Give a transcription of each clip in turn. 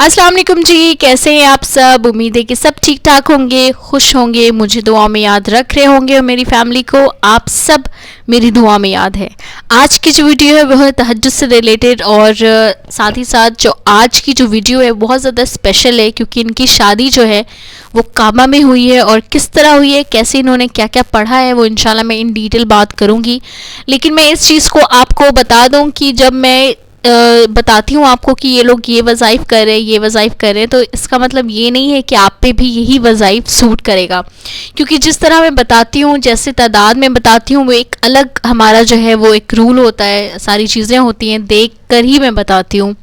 अस्सलाम वालेकुम जी, कैसे हैं आप सब। उम्मीद है कि सब ठीक ठाक होंगे, खुश होंगे, मुझे दुआ में याद रख रहे होंगे और मेरी फैमिली को आप सब मेरी दुआ में याद है। आज की जो वीडियो है वह तहज्जुद से रिलेटेड और साथ ही साथ जो आज की जो वीडियो है बहुत ज़्यादा स्पेशल है क्योंकि इनकी शादी जो है वो काबा में हुई है और किस तरह हुई है, कैसे इन्होंने क्या क्या पढ़ा है, वो इंशाल्लाह मैं इन डिटेल बात करूँगी। लेकिन मैं इस चीज़ को आपको बता दूँ कि जब मैं बताती हूँ आपको कि ये लोग ये वज़ाइफ कर रहे हैं, ये वज़ाइफ कर रहे हैं, तो इसका मतलब ये नहीं है कि आप पे भी यही वज़ाइफ सूट करेगा। क्योंकि जिस तरह मैं बताती हूँ, जैसे तादाद में बताती हूँ, वो एक अलग हमारा जो है वो एक रूल होता है, सारी चीज़ें होती हैं, देख कर ही मैं बताती हूँ।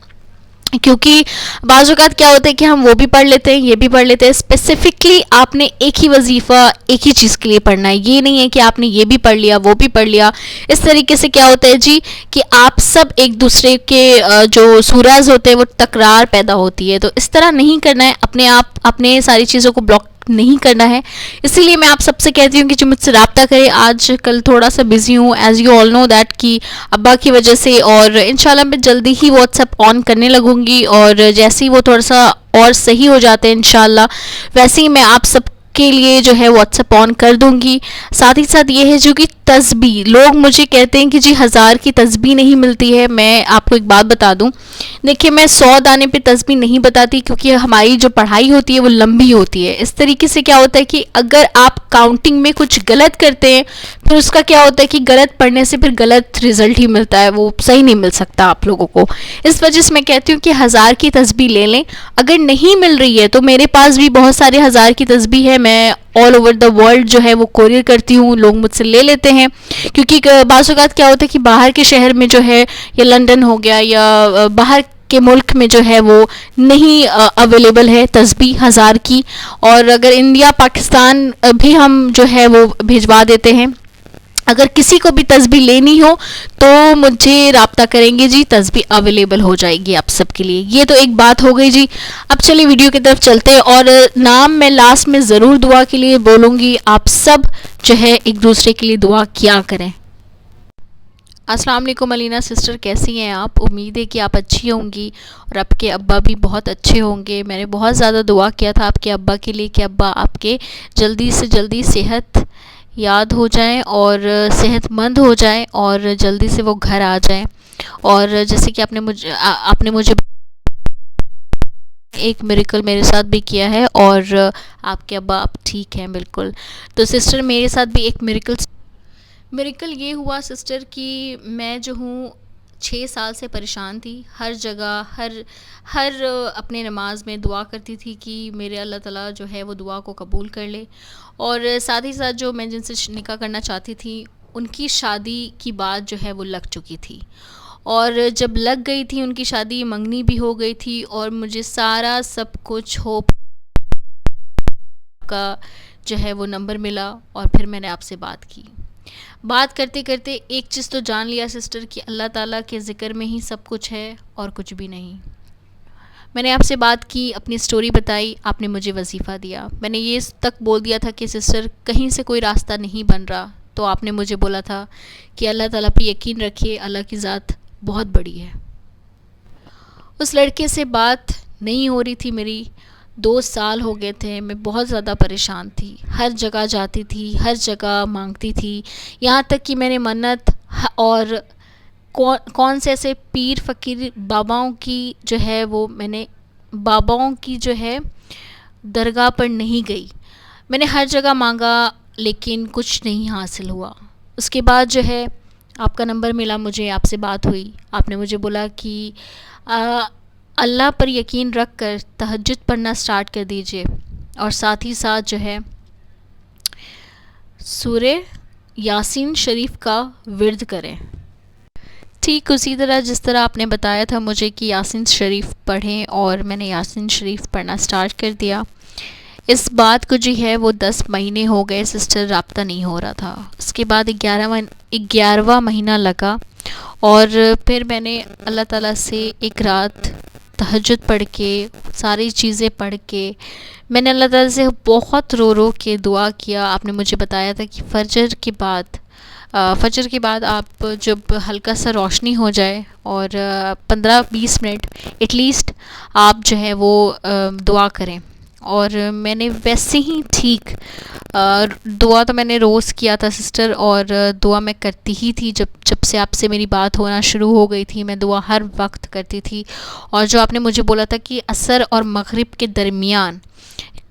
क्योंकि बाज़ औक़ात क्या होता है कि हम वो भी पढ़ लेते हैं, ये भी पढ़ लेते हैं। स्पेसिफिकली आपने एक ही वजीफ़ा एक ही चीज़ के लिए पढ़ना है, ये नहीं है कि आपने ये भी पढ़ लिया वो भी पढ़ लिया। इस तरीके से क्या होता है जी कि आप सब एक दूसरे के जो सूराज होते हैं वो तकरार पैदा होती है। तो इस तरह नहीं करना है, अपने आप अपने सारी चीज़ों को ब्लॉक नहीं करना है। इसीलिए मैं आप सबसे कहती हूँ कि जो मुझसे रब्ता करे। आज कल थोड़ा सा बिजी हूँ, as you all know that, कि अब्बा की वजह से, और इंशाल्लाह मैं जल्दी ही व्हाट्सएप ऑन करने लगूँगी और जैसे ही वो थोड़ा सा और सही हो जाते हैं इंशाल्लाह वैसे ही मैं आप सब के लिए जो है व्हाट्सएप ऑन कर दूंगी। साथ ही साथ ये है जो कि तस्बीह, लोग मुझे कहते हैं कि जी 1000 की तस्बीह नहीं मिलती है। मैं आपको एक बात बता दूं, देखिए मैं 100 दाने पे तस्बीह नहीं बताती क्योंकि हमारी जो पढ़ाई होती है वो लंबी होती है। इस तरीके से क्या होता है कि अगर आप काउंटिंग में कुछ गलत करते हैं फिर उसका क्या होता है कि गलत पढ़ने से फिर गलत रिजल्ट ही मिलता है, वो सही नहीं मिल सकता आप लोगों को। इस वजह से मैं कहती हूँ कि 1000 की तस्बीह ले लें। अगर नहीं मिल रही है तो मेरे पास भी बहुत सारे 1000 की तस्बीह है, मैं ऑल ओवर द वर्ल्ड जो है वो कोरियर करती हूँ, लोग मुझसे ले लेते हैं। क्योंकि बाज़ औक़ात क्या होता है कि बाहर के शहर में जो है, या लंदन हो गया या बाहर के मुल्क में जो है वो नहीं अवेलेबल है तस्बीह 1000 की, और अगर इंडिया पाकिस्तान भी हम जो है वो भिजवा देते हैं। अगर किसी को भी तस्बीह लेनी हो तो मुझे रब्ता करेंगे जी, तस्बीह अवेलेबल हो जाएगी आप सबके लिए। ये तो एक बात हो गई जी। अब चलिए वीडियो की तरफ चलते हैं और नाम मैं लास्ट में ज़रूर दुआ के लिए बोलूँगी। आप सब जो है एक दूसरे के लिए दुआ किया करें। अस्सलाम वालेकुम अलीना सिस्टर, कैसी हैं आप। उम्मीद है कि आप अच्छी होंगी और आपके अब्बा भी बहुत अच्छे होंगे। मैंने बहुत ज़्यादा दुआ किया था आपके अब्बा के लिए कि अब्बा आपके जल्दी से जल्दी सेहत याद हो जाएं और सेहतमंद हो जाएं और जल्दी से वो घर आ जाएं। और जैसे कि आपने मुझे एक मिरेकल मेरे साथ भी किया है और आपके अब्बा आप ठीक हैं बिल्कुल। तो सिस्टर मेरे साथ भी एक मिरेकल ये हुआ सिस्टर कि मैं जो हूँ 6 साल से परेशान थी। हर जगह हर अपने नमाज में दुआ करती थी कि मेरे अल्लाह ताला जो है वो दुआ को कबूल कर ले। और साथ ही साथ जो मैं जिनसे निकाह करना चाहती थी उनकी शादी की बात जो है वो लग चुकी थी, और जब लग गई थी उनकी शादी, मंगनी भी हो गई थी और मुझे सारा सब कुछ हो का जो है वो नंबर मिला और फिर मैंने आपसे बात की। बात करते करते एक चीज़ तो जान लिया सिस्टर कि अल्लाह ताला के ज़िक्र में ही सब कुछ है और कुछ भी नहीं। मैंने आपसे बात की, अपनी स्टोरी बताई, आपने मुझे वजीफ़ा दिया। मैंने ये तक बोल दिया था कि सिस्टर कहीं से कोई रास्ता नहीं बन रहा, तो आपने मुझे बोला था कि अल्लाह ताला पे यकीन रखिए, अल्लाह की ज़ात बहुत बड़ी है। उस लड़के से बात नहीं हो रही थी मेरी, 2 साल हो गए थे। मैं बहुत ज़्यादा परेशान थी, हर जगह जाती थी, हर जगह मांगती थी, यहाँ तक कि मैंने मन्नत और कौन से ऐसे पीर फ़कीर बाबाओं की जो है वो मैंने बाबाओं की जो है दरगाह पर नहीं गई। मैंने हर जगह मांगा लेकिन कुछ नहीं हासिल हुआ। उसके बाद जो है आपका नंबर मिला मुझे, आपसे बात हुई। आपने मुझे बोला कि अल्लाह पर यकीन रख कर तहज्जुद पढ़ना स्टार्ट कर दीजिए और साथ ही साथ जो है सूरे यासीन शरीफ का विर्द करें। ठीक उसी तरह जिस तरह आपने बताया था मुझे कि यासीन शरीफ पढ़ें, और मैंने यासीन शरीफ पढ़ना स्टार्ट कर दिया। इस बात को जो है वो 10 महीने हो गए सिस्टर, रब्ता नहीं हो रहा था। उसके बाद 11वां महीना लगा और फिर मैंने अल्लाह ताला से एक रात तहज्जुद पढ़ के, सारी चीज़ें पढ़ के, मैंने अल्लाह ताला से बहुत रो रो के दुआ किया। आपने मुझे बताया था कि फजर के बाद फजर के बाद आप जब हल्का सा रोशनी हो जाए और 15-20 मिनट एटलीस्ट आप जो है वो दुआ करें। और मैंने वैसे ही ठीक दुआ तो मैंने रोज़ किया था सिस्टर, और दुआ मैं करती ही थी। जब जब से आपसे मेरी बात होना शुरू हो गई थी, मैं दुआ हर वक्त करती थी। और जो आपने मुझे बोला था कि असर और मगरिब के दरमियान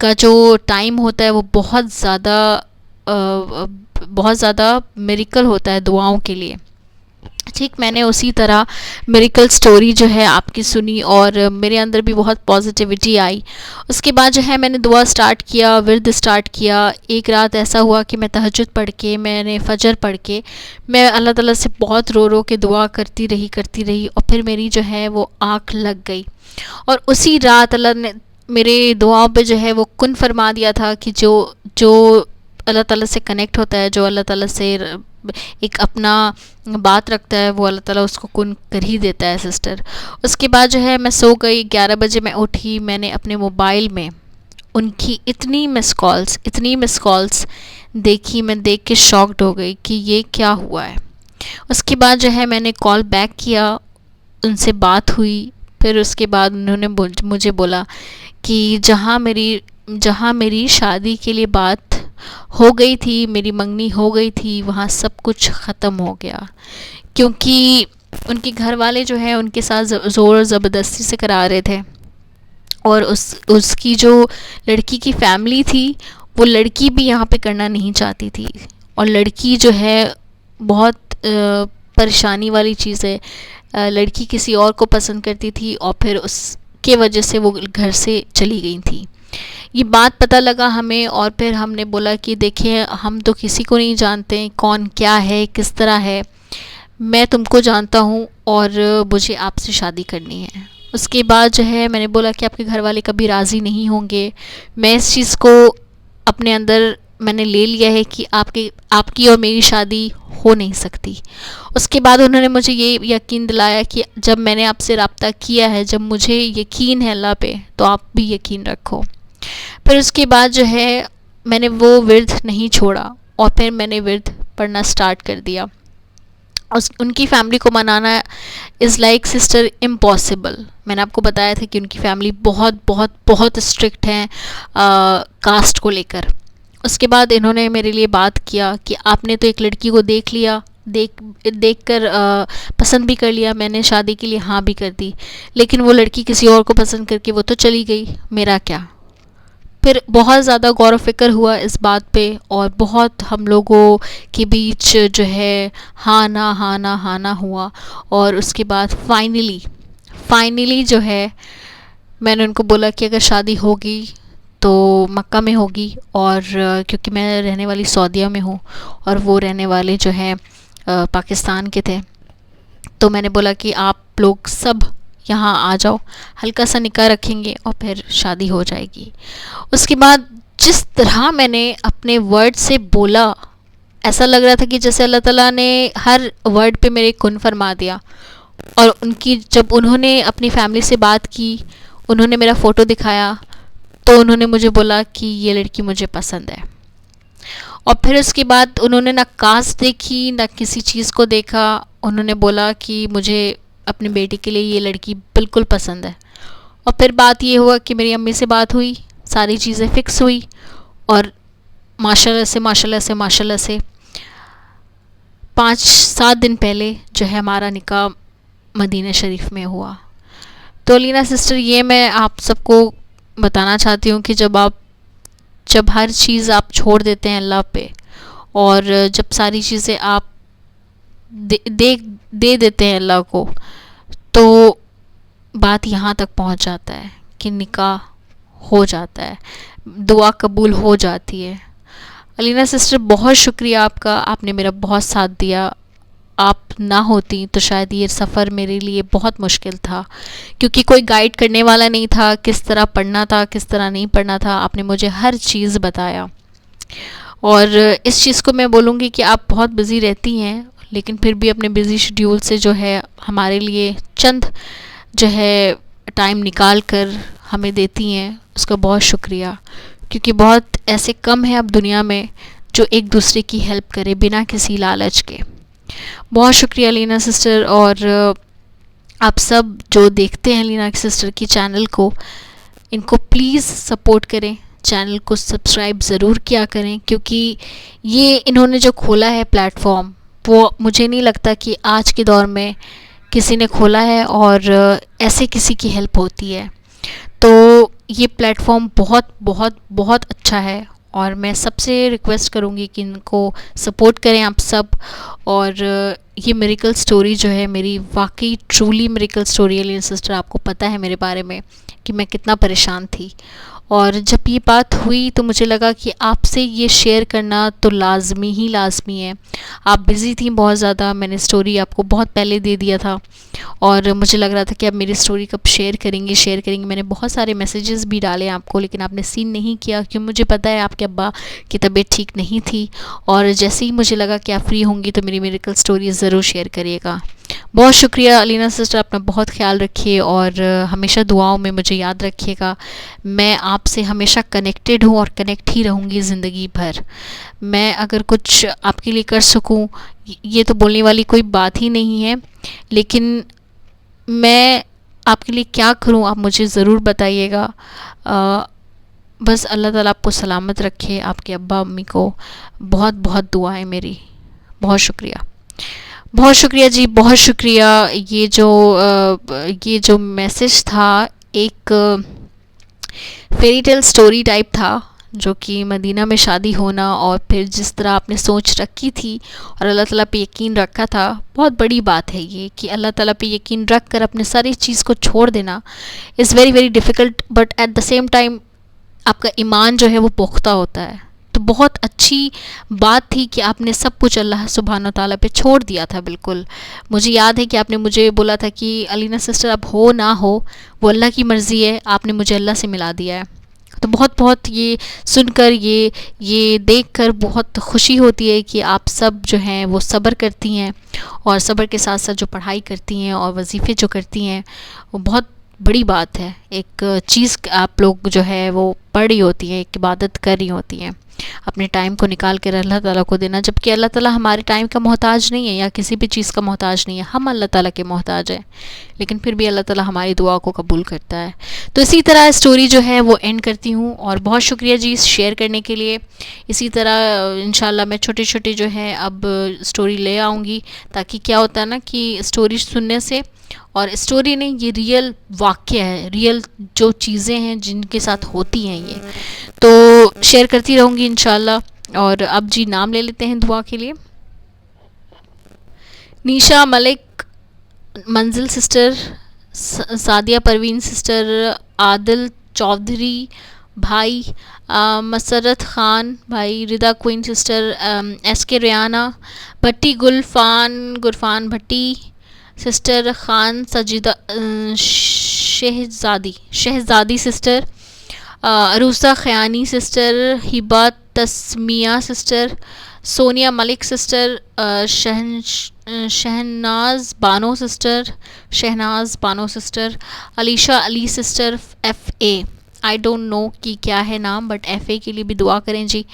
का जो टाइम होता है वो बहुत ज़्यादा मिरेकल होता है दुआओं के लिए, ठीक मैंने उसी तरह मिरेकल स्टोरी जो है आपकी सुनी और मेरे अंदर भी बहुत पॉजिटिविटी आई। उसके बाद जो है मैंने दुआ स्टार्ट किया, विर्द स्टार्ट किया। एक रात ऐसा हुआ कि मैं तहज्जुद पढ़ के, मैंने फजर पढ़ के, मैं अल्लाह ताला से बहुत रो रो के दुआ करती रही और फिर मेरी जो है वो आँख लग गई। और उसी रात अल्लाह ने मेरे दुआओं पे जो है वो कुन फरमा दिया था कि जो अल्लाह ताला से कनेक्ट होता है, जो अल्लाह ताला से एक अपना बात रखता है, वो अल्लाह ताला उसको कुन कर ही देता है सिस्टर। उसके बाद जो है मैं सो गई, 11 बजे मैं उठी। मैंने अपने मोबाइल में उनकी इतनी मिस कॉल्स देखी, मैं देख के शॉक्ड हो गई कि ये क्या हुआ है। उसके बाद जो है मैंने कॉल बैक किया, उनसे बात हुई। फिर उसके बाद उन्होंने मुझे बोला कि जहाँ मेरी शादी के लिए बात हो गई थी, मेरी मंगनी हो गई थी, वहाँ सब कुछ ख़त्म हो गया, क्योंकि उनके घर वाले जो है उनके साथ ज़ोर ज़बरदस्ती से करा रहे थे। और उसकी जो लड़की की फैमिली थी, वो लड़की भी यहाँ पे करना नहीं चाहती थी। और लड़की जो है बहुत परेशानी वाली चीज़ है, लड़की किसी और को पसंद करती थी और फिर उसके वजह से वो घर से चली गई थी। ये बात पता लगा हमें और फिर हमने बोला कि देखिए, हम तो किसी को नहीं जानते कौन क्या है, किस तरह है। मैं तुमको जानता हूँ और मुझे आपसे शादी करनी है। उसके बाद जो है मैंने बोला कि आपके घर वाले कभी राज़ी नहीं होंगे। मैं इस चीज़ को अपने अंदर मैंने ले लिया है कि आपकी और मेरी शादी हो नहीं सकती। उसके बाद उन्होंने मुझे ये यकीन दिलाया कि जब मैंने आपसे रब्ता किया है, जब मुझे यकीन है अल्लाह पे, तो आप भी यकीन रखो। फिर उसके बाद जो है मैंने वो विर्द नहीं छोड़ा और फिर मैंने विर्द पढ़ना स्टार्ट कर दिया। उनकी फैमिली को मनाना इज़ लाइक सिस्टर इम्पॉसिबल। मैंने आपको बताया था कि उनकी फैमिली बहुत बहुत बहुत स्ट्रिक्ट हैं कास्ट को लेकर। उसके बाद इन्होंने मेरे लिए बात किया कि आपने तो एक लड़की को देख लिया, देख कर पसंद भी कर लिया, मैंने शादी के लिए हाँ भी कर दी, लेकिन वो लड़की किसी और को पसंद करके वो तो चली गई, मेरा क्या। फिर बहुत ज़्यादा गौर व फिक्र हुआ इस बात पे और बहुत हम लोगों के बीच जो है हाँ ना हुआ। और उसके बाद फाइनली जो है मैंने उनको बोला कि अगर शादी होगी तो मक्का में होगी, और क्योंकि मैं रहने वाली सऊदीया में हूँ और वो रहने वाले जो हैं पाकिस्तान के थे। तो मैंने बोला कि आप लोग सब यहाँ आ जाओ, हल्का सा निकाह रखेंगे और फिर शादी हो जाएगी। उसके बाद जिस तरह मैंने अपने वर्ड से बोला, ऐसा लग रहा था कि जैसे अल्लाह ताला ने हर वर्ड पे मेरे कुन फरमा दिया। और जब उन्होंने अपनी फैमिली से बात की, उन्होंने मेरा फ़ोटो दिखाया, तो उन्होंने मुझे बोला कि ये लड़की मुझे पसंद है। और फिर उसके बाद उन्होंने ना कास्ट देखी ना किसी चीज़ को देखा, उन्होंने बोला कि मुझे अपनी बेटी के लिए ये लड़की बिल्कुल पसंद है। और फिर बात ये हुआ कि मेरी अम्मी से बात हुई, सारी चीज़ें फ़िक्स हुई और माशाल्लाह से 5-7 दिन पहले जो है हमारा निकाह मदीना शरीफ में हुआ। तो अलीना सिस्टर, ये मैं आप सबको बताना चाहती हूँ कि जब हर चीज़ आप छोड़ देते हैं अल्लाह पे और जब सारी चीज़ें आप दे देते हैं अल्लाह को, तो बात यहाँ तक पहुँच जाता है कि निकाह हो जाता है, दुआ कबूल हो जाती है। अलीना सिस्टर, बहुत शुक्रिया आपका, आपने मेरा बहुत साथ दिया। आप ना होती तो शायद ये सफ़र मेरे लिए बहुत मुश्किल था, क्योंकि कोई गाइड करने वाला नहीं था, किस तरह पढ़ना था किस तरह नहीं पढ़ना था। आपने मुझे हर चीज़ बताया और इस चीज़ को मैं बोलूँगी कि आप बहुत बिज़ी रहती हैं, लेकिन फिर भी अपने बिज़ी शेड्यूल से जो है हमारे लिए चंद जो है टाइम निकाल कर हमें देती हैं, उसका बहुत शुक्रिया। क्योंकि बहुत ऐसे कम हैं अब दुनिया में जो एक दूसरे की हेल्प करे बिना किसी लालच के। बहुत शुक्रिया लीना सिस्टर। और आप सब जो देखते हैं लीना सिस्टर की चैनल को, इनको प्लीज़ सपोर्ट करें, चैनल को सब्सक्राइब ज़रूर किया करें, क्योंकि ये इन्होंने जो खोला है प्लेटफॉर्म, वो मुझे नहीं लगता कि आज के दौर में किसी ने खोला है और ऐसे किसी की हेल्प होती है। तो ये प्लेटफॉर्म बहुत बहुत बहुत अच्छा है और मैं सबसे रिक्वेस्ट करूँगी कि इनको सपोर्ट करें आप सब। और ये मिरेकल स्टोरी जो है मेरी, वाकई ट्रूली मिरेकल स्टोरी है लीना सिस्टर। आपको पता है मेरे बारे में कि मैं कितना परेशान थी, और जब ये बात हुई तो मुझे लगा कि आपसे ये शेयर करना तो लाजमी है। आप बिज़ी थी बहुत ज़्यादा, मैंने स्टोरी आपको बहुत पहले दे दिया था और मुझे लग रहा था कि आप मेरी स्टोरी कब शेयर करेंगे। मैंने बहुत सारे मैसेजेस भी डाले आपको, लेकिन आपने सीन नहीं किया, क्योंकि मुझे पता है आपके अब्बा की तबीयत ठीक नहीं थी। और जैसे ही मुझे लगा कि आप फ्री होंगी तो मेरी मिरेकल स्टोरी ज़रूर शेयर करिएगा। बहुत शुक्रिया लीना सिस्टर, अपना बहुत ख्याल रखिए और हमेशा दुआओं में मुझे याद रखिएगा। मैं आपसे हमेशा कनेक्टेड हूँ और कनेक्ट ही रहूँगी ज़िंदगी भर। मैं अगर कुछ आपके लिए कर सकूँ, ये तो बोलने वाली कोई बात ही नहीं है, लेकिन मैं आपके लिए क्या करूँ आप मुझे ज़रूर बताइएगा। बस अल्लाह ताला आपको सलामत रखे, आपके अब्बा अम्मी को बहुत बहुत दुआएं मेरी। बहुत शुक्रिया, बहुत शुक्रिया जी, बहुत शुक्रिया। ये जो मैसेज था एक फेरी टेल स्टोरी टाइप था, जो कि मदीना में शादी होना और फिर जिस तरह आपने सोच रखी थी और अल्लाह ताला पे यकीन रखा था। बहुत बड़ी बात है ये कि अल्लाह ताला पे यकीन रख कर अपने सारी चीज़ को छोड़ देना is very very difficult, but at the same time आपका ईमान जो है वो पुख्ता होता है। तो बहुत अच्छी बात थी कि आपने सब कुछ अल्लाह सुब्हानो ताला पे छोड़ दिया था। बिल्कुल मुझे याद है कि आपने मुझे बोला था कि अलीना सिस्टर अब हो ना हो वो अल्लाह की मर्ज़ी है, आपने मुझे अल्लाह से मिला दिया है। तो बहुत बहुत ये सुनकर, ये देखकर बहुत खुशी होती है कि आप सब जो हैं वो सब्र करती हैं और सब्र के साथ साथ जो पढ़ाई करती हैं और वजीफ़े जो करती हैं, वो बहुत बड़ी बात है। एक चीज़ आप लोग जो है वो पढ़ रही होती हैं, एक इबादत कर रही होती हैं, अपने टाइम को निकाल कर अल्लाह ताला को देना, जबकि अल्लाह ताला हमारे टाइम का मोहताज नहीं है या किसी भी चीज़ का मोहताज नहीं है, हम अल्लाह ताला के मोहताज हैं, लेकिन फिर भी अल्लाह ताला हमारी दुआ को कबूल करता है। तो इसी तरह स्टोरी जो है वो एंड करती हूँ और बहुत शुक्रिया जी शेयर करने के लिए। इसी तरह इंशाल्लाह मैं छोटे छोटे जो है अब स्टोरी ले आऊँगी, ताकि क्या होता है ना कि स्टोरी सुनने से, और स्टोरी नहीं, ये रियल वाक़या है, रियल जो चीज़ें हैं जिनके साथ होती हैं, ये तो शेयर करती रहूँगी इंशाल्लाह। और अब जी नाम ले लेते हैं दुआ के लिए। निशा मलिक, मंजिल सिस्टर, सादिया परवीन सिस्टर, आदिल चौधरी भाई, मसरत ख़ान भाई, Rida queen sister, SK Riyana Bhatti, Gurfan Bhatti sister, Khan Sajida, Shahzadi sister, Arusa Khayani sister, Hiba Tasmiya sister, Sonia Malik sister, Shahnaz Bano sister, Alisha Ali sister, FA I don't know कि क्या है नाम, बट FA के लिए भी दुआ करें जी।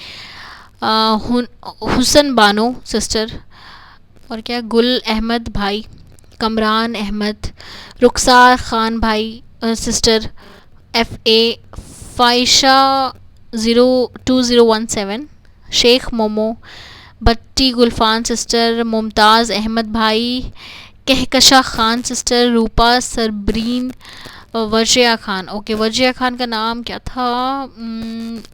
हुसन बानो सिस्टर, और क्या गुल अहमद भाई, कमरान अहमद, रुखसार ख़ान भाई सिस्टर, FA, फ़ाइशा 02017, शेख मोमो, बट्टी गुलफान सिस्टर, मुमताज़ अहमद भाई, कहकशा ख़ान सिस्टर, रूपा सरबरीन, वजिया ख़ान, ओके वजिया ख़ान का नाम क्या था,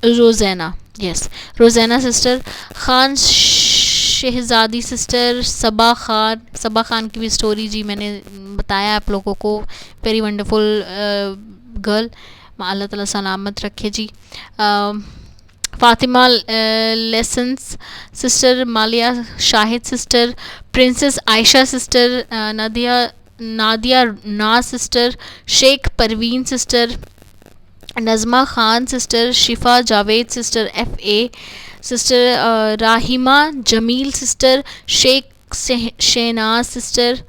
रोज़ैना, यस रोज़ैना सिस्टर, ख़ान शहज़ादी सिस्टर, सबा ख़ान की भी स्टोरी जी मैंने बताया आप लोगों को, वेरी वंडरफुल गर्ल, अल्लाह ताला सलामत रखे जी। Fatima lessons sister, Maliya Shahid sister, princess Ayesha sister, Nadia Naz sister, Sheikh Parveen sister, Nazma Khan sister, Shifa Javed sister, FA sister, Rahima Jamil sister, Sheikh Shahnaz sister,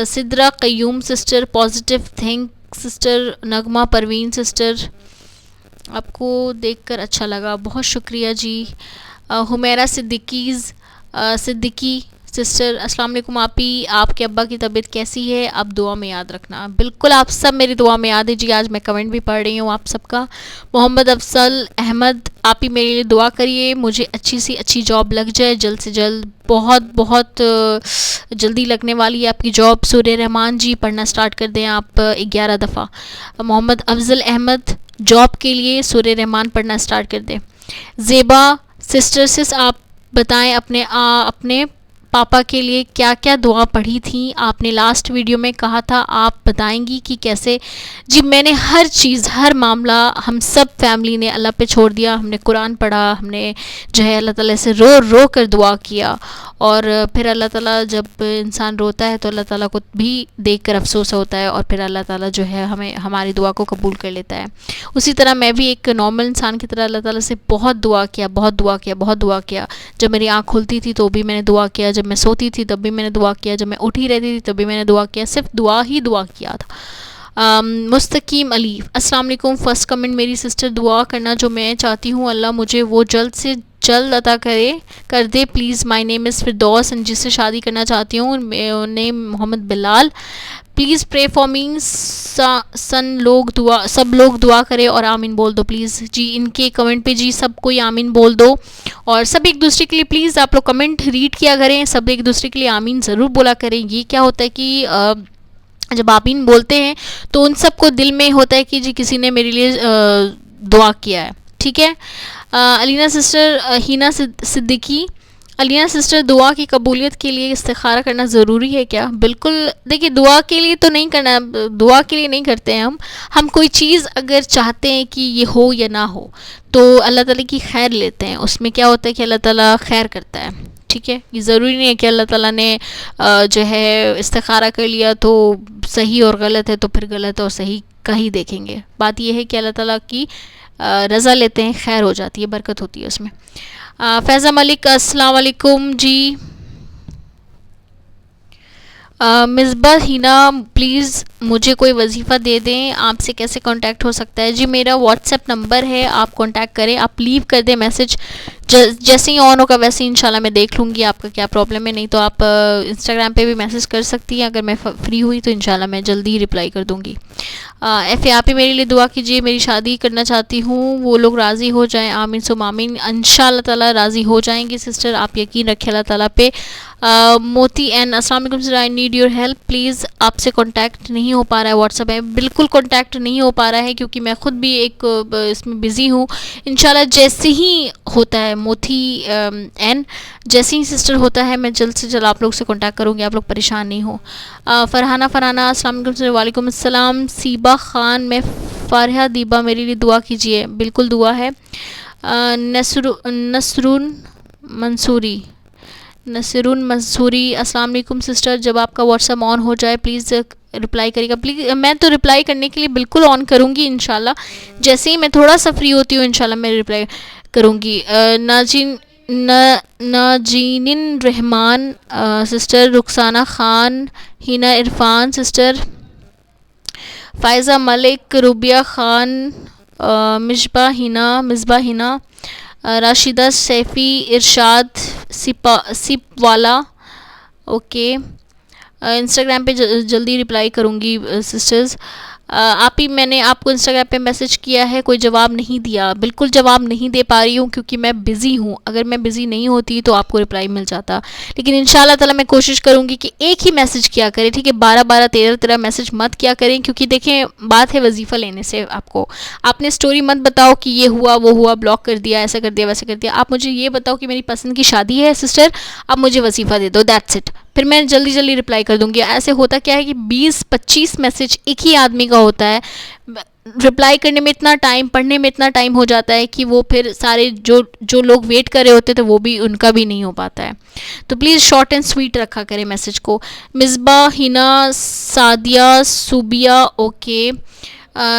Sidra Qayyum sister, positive think sister, Nagma Parveen sister. आपको देखकर अच्छा लगा, बहुत शुक्रिया जी। हुमैरा सिद्दीकी सिस्टर, अस्सलाम वालेकुम आपी, आपके अब्बा की तबीयत कैसी है? आप दुआ में याद रखना। बिल्कुल, आप सब मेरी दुआ में याद है जी। आज मैं कमेंट भी पढ़ रही हूँ आप सबका। मोहम्मद अफसल अहमद, आप ही मेरे लिए दुआ करिए, मुझे अच्छी सी अच्छी जॉब लग जाए जल्द से जल्द। बहुत बहुत जल्दी लगने वाली है आपकी जॉब। सूर्य रहमान जी, पढ़ना स्टार्ट कर दें आप 11 दफ़ा। मोहम्मद अफजल अहमद, जॉब के लिए सूर्य रहमान पढ़ना स्टार्ट कर दें। ज़ेबा सिस, आप बताएं अपने पापा के लिए क्या क्या दुआ पढ़ी थी आपने? लास्ट वीडियो में कहा था, आप बताएंगी कि कैसे? जी, मैंने हर चीज़, हर मामला हम सब फैमिली ने अल्लाह पे छोड़ दिया। हमने कुरान पढ़ा, हमने जो है अल्लाह ताला से रो रो कर दुआ किया, और फिर अल्लाह ताला, जब इंसान रोता है तो अल्लाह ताला को भी देख कर अफसोस होता है, और फिर अल्लाह ताला जो है हमें हमारी दुआ को कबूल कर लेता है। उसी तरह मैं भी एक नॉर्मल इंसान की तरह अल्लाह ताला से बहुत दुआ किया, बहुत दुआ किया, बहुत दुआ किया। जब मेरी आँख खुलती थी तो भी मैंने दुआ किया, जब मैं सोती थी तब भी मैंने दुआ किया, जब मैं उठी रहती थी तब भी मैंने दुआ किया, सिर्फ दुआ ही दुआ किया था। मुस्तकीम अली, अस्सलाम वालेकुम। फर्स्ट कमेंट, मेरी सिस्टर दुआ करना जो मैं चाहती हूँ, अल्लाह मुझे वो जल्द से जल्द अता कर दे please. My name is Firdaus, जिससे शादी करना चाहती हूँ, name Mohammad Bilal. Please pray for me. सब लोग दुआ करें और आमीन बोल दो प्लीज़। जी, इनके कमेंट पे जी सब कोई आमीन बोल दो, और सब एक दूसरे के लिए प्लीज़ आप लोग कमेंट रीड किया करें, सब एक दूसरे के लिए आमीन ज़रूर बोला करें। ये क्या होता है कि जब आमीन बोलते हैं तो उन सबको दिल में होता है कि जी किसी ने मेरे लिए दुआ किया है, ठीक है। अलीना सिस्टर, हीना सिद्दीकी, अलीना सिस्टर, दुआ की कबूलियत के लिए इस्तिखारा करना ज़रूरी है क्या? बिल्कुल, देखिए दुआ के लिए तो नहीं करना, दुआ के लिए नहीं करते हैं हम कोई चीज़ अगर चाहते हैं कि ये हो या ना हो तो अल्लाह ताला की खैर लेते हैं। उसमें क्या होता है कि अल्लाह ताला खैर करता है, ठीक है। ये ज़रूरी नहीं है कि अल्लाह ताला ने जो है इस्तिखारा कर लिया तो सही और गलत है तो फिर गलत और सही का ही देखेंगे। बात यह है कि अल्लाह ताला की रज़ा लेते हैं, खैर हो जाती है, बरकत होती है उसमें। फैज़ा मलिक, अस्सलाम वालेकुम जी। मिसबा हीना, प्लीज़ मुझे कोई वजीफ़ा दे दें, आपसे कैसे कांटेक्ट हो सकता है? जी, मेरा व्हाट्सएप नंबर है, आप कांटेक्ट करें, आप लीव कर दें मैसेज, जैसे ही ऑन होगा वैसे ही इंशाल्लाह मैं देख लूँगी आपका क्या प्रॉब्लम है। नहीं तो आप इंस्टाग्राम पे भी मैसेज कर सकती हैं, अगर मैं फ्री हुई तो इंशाल्लाह मैं जल्दी ही रिप्लाई कर दूँगी। आप ही मेरे लिए दुआ कीजिए, मेरी शादी करना चाहती हूँ, वो लोग राज़ी हो जाएं, आमीन सुम आमीन। इंशाल्लाह ताला राज़ी हो जाएंगे सिस्टर, आप यकीन रखें अल्लाह ताला पे। मोती एन, अस्सलाम वालेकुम sir, I need your help please. आपसे कांटेक्ट नहीं हो पा रहा है व्हाट्सएप है, बिल्कुल कांटेक्ट नहीं हो पा रहा है क्योंकि मैं ख़ुद भी एक इसमें बिज़ी हूँ। इंशाल्लाह जैसे ही होता है मोती एन, जैसे ही सिस्टर होता है मैं जल्द से जल्द आप लोग से कांटेक्ट करूँगी, आप लोग परेशान नहीं हो। फरहाना, अस्सलाम वालेकुम सर। वालेकुम अस्सलाम। सीबा खान, मैं फ़ारिहा दीबा, मेरे लिए दुआ कीजिए। बिल्कुल दुआ है। नसरुन मंसूरी, अस्सलाम वालेकुम सिस्टर, जब आपका व्हाट्सएप ऑन हो जाए प्लीज़ रिप्लाई करिएगा प्लीज़। मैं तो रिप्लाई करने के लिए बिल्कुल ऑन करूँगी इंशाल्लाह, जैसे ही मैं थोड़ा सा फ्री होती हूँ इंशाल्लाह मैं रिप्लाई करूँगी। नाजीनिन रहमान सिस्टर, रुखसाना खान, हिना इरफान सिस्टर, फ़ायज़ा मलिक, रुबिया खान, मिसबा हिना, राशिदा सैफ़ी, इरशाद सिपवाला, ओके। इंस्टाग्राम पे जल्दी रिप्लाई करूँगी सिस्टर्स। मैंने आपको इंस्टाग्राम पे मैसेज किया है, कोई जवाब नहीं दिया, बिल्कुल जवाब नहीं दे पा रही हूँ क्योंकि मैं बिज़ी हूँ। अगर मैं बिज़ी नहीं होती तो आपको रिप्लाई मिल जाता, लेकिन इंशाल्लाह ताला मैं कोशिश करूँगी कि एक ही मैसेज किया करें, ठीक है। 12 13 मैसेज मत किया करें, क्योंकि देखें बात है वजीफ़ा लेने से। आपने स्टोरी मत बताओ कि ये हुआ वो हुआ, ब्लॉक कर दिया, ऐसा कर दिया वैसा कर दिया। आप मुझे ये बताओ कि मेरी पसंद की शादी है सिस्टर, आप मुझे वजीफ़ा दे दो, दैट्स इट, फिर मैं जल्दी जल्दी रिप्लाई कर दूँगी। ऐसे होता क्या है कि 20-25 मैसेज एक ही आदमी का होता है, रिप्लाई करने में इतना टाइम, पढ़ने में इतना टाइम हो जाता है कि वो फिर सारे जो लोग वेट कर रहे होते थे वो भी, उनका भी नहीं हो पाता है। तो प्लीज़ शॉर्ट एंड स्वीट रखा करें मैसेज को। मिसबा हिना, सादिया सुबिया, ओके।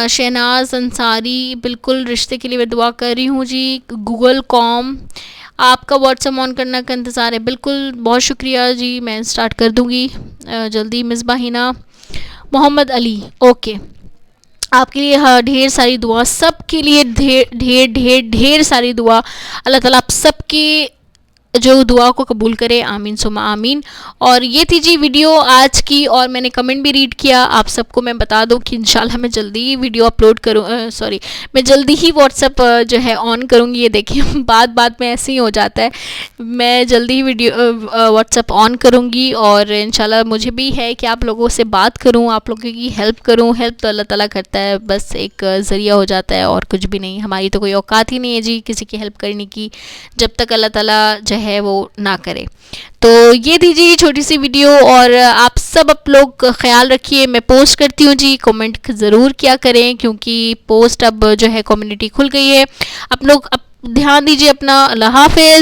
शहनाज अंसारी, बिल्कुल रिश्ते के लिए मैं दुआ कर रही हूँ जी। गूगल कॉम, आपका व्हाट्सएप ऑन करने का इंतज़ार है, बिल्कुल, बहुत शुक्रिया जी, मैं स्टार्ट कर दूँगी जल्दी। मिसबा हिना, मोहम्मद अली, ओके। आपके लिए हाँ ढेर सारी दुआ, सबके लिए ढेर ढेर ढेर ढेर सारी दुआ। अल्लाह ताला आप सबकी जो दुआ को कबूल करे, आमीन सुमा आमीन। और ये थी जी वीडियो आज की, और मैंने कमेंट भी रीड किया। आप सबको मैं बता दूं कि इंशाल्लाह मैं जल्दी ही वीडियो अपलोड करूँ, सॉरी मैं जल्दी ही व्हाट्सअप जो है ऑन करूँगी। ये देखिए बात में ऐसे ही हो जाता है। मैं जल्दी ही वीडियो व्हाट्सअप ऑन करूँगी, और इंशाल्लाह मुझे भी है कि आप लोगों से बात करूँ, आप लोगों की हेल्प करूँ। हेल्प तो अल्लाह ताला करता है, बस एक ज़रिया हो जाता है और कुछ भी नहीं। हमारी तो कोई औकात ही नहीं है जी किसी की हेल्प करने की, जब तक अल्लाह ताला जो है वो ना करे। तो ये थी जी छोटी सी वीडियो, और आप सब लोग ख्याल रखिए। मैं पोस्ट करती हूँ जी, कमेंट ज़रूर किया करें, क्योंकि पोस्ट अब जो है कम्युनिटी खुल गई है। आप लोग अब ध्यान दीजिए अपना। अल्लाह हाफिज़।